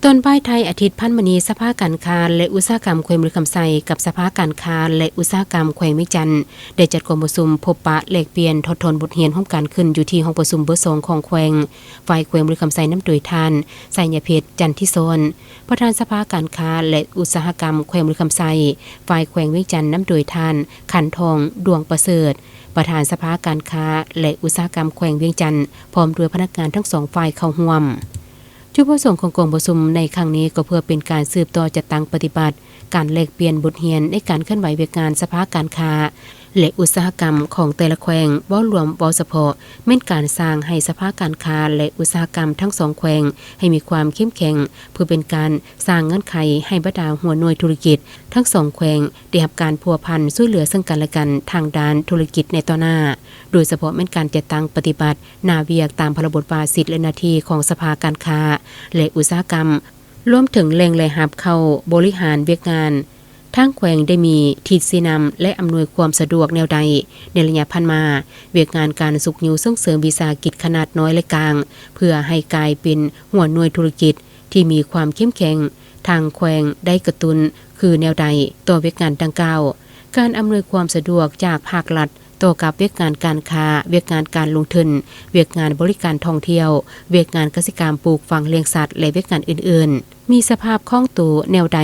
ต้นป้ายไทยอาทิตย์พันมณีสภาการค้าและอุตสาหกรรมแขวงมือคำไซกับสภาการค้าและอุตสาหกรรมแขวงเวียงจันทน์ได้จัดการประชุมพบปะแลกเปลี่ยนทดทนบทเรียนร่วมกันขึ้นอยู่ที่ห้องประชุมเบอร์2ของแขวงฝ่ายแขวงมือคำไซน้ำโดยทานไสยเพชรจันทิโซนประธานสภาการค้าและอุตสาหกรรมแขวงมือคำไซฝ่ายแขวงเวียงจันทน์น้ำโดยทานขันทองดวงประเสริฐประธานสภาการค้าและอุตสาหกรรมแขวงเวียงจันทน์พร้อมด้วยพนักงานทั้งสองฝ่ายเข้าร่วมจุดประสงค์ของกองประชุมในครั้งนี้ก็เพื่อเป็นการสืบต่อจัดตั้งปฏิบัติการแลกเปลี่ยนบทเรียนในการเคลื่อนไหวเวียกงานสภาการค้าและอุตสาหกรรมของแต่ละแขวงบ่รวมบ่เฉพาะแม่นการสร้างให้สภาการค้าและอุตสาหกรรมทั้งสองแขวงให้มีความเข้มแข็งเพื่อเป็นการสร้างเงื่อนไขให้บรรดาหัวหน่วยธุรกิจทั้งสองแขวงได้รับการพัวพันช่วยเหลือซึ่งกันและกันทางด้านธุรกิจในต่อหน้าโดยเฉพาะแม่นการจัดตั้งปฏิบัติหน้าเวียกตามพรบว่าสิทธิและหน้าที่ของสภาการค้าและอุตสาหกรรมรวมถึงแหล่งและหับเข้าบริหารเวียกงานทางแขวงได้มีทิศชี้นำและอำนวยความสะดวกแนวใดในระยะผ่านมาเวียกงานการสุขนิวส่งเสริมวิสาหกิจขนาดน้อยและกลางเพื่อให้กลายเป็นหัวหน่วยธุรกิจที่มีความเข้มแข็งทางแขวงได้กระตุ้นคือแนวใดต่อเวียกงานดังกล่าวการอำนวยความสะดวกจากภาครัฐต่อกับเวียกงานการค้าเวียกงานการลงทุนเวียกงานบริการท่องเที่ยวเวียกงานเกษตรกรรมปลูกฝังเลี้ยงสัตว์และเวียกงานอื่นๆมีสภาพคล่องตัวแนวใด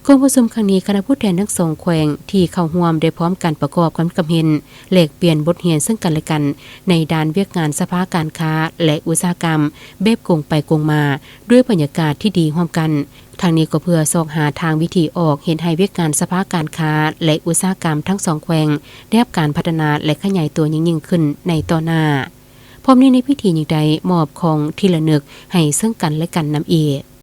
กองประชุมครั้งนี้คณะผู้แทนทั้งสองแขวงที่เข้าร่วมได้พร้อมกันประกอบความคิดเห็นแลกเปลี่ยนบทเรียนซึ่งกันและกันในด้านเวียกงานสภาการค้าและอุตสาหกรรมแบบกงไปกงมาด้วยบรรยากาศที่ดีร่วมกันทางนี้ก็เพื่อซอกหาทางวิธีออกเห็นให้เวียกงานสภาการค้าและอุตสาหกรรมทั้งสองแขวงได้รับการพัฒนาและขยายตัวยิ่งขึ้นในต่อหน้าพร้อมนี้ในพิธียิ่งใดมอบของที่ระลึกให้ซึ่งกันและกันนำอีก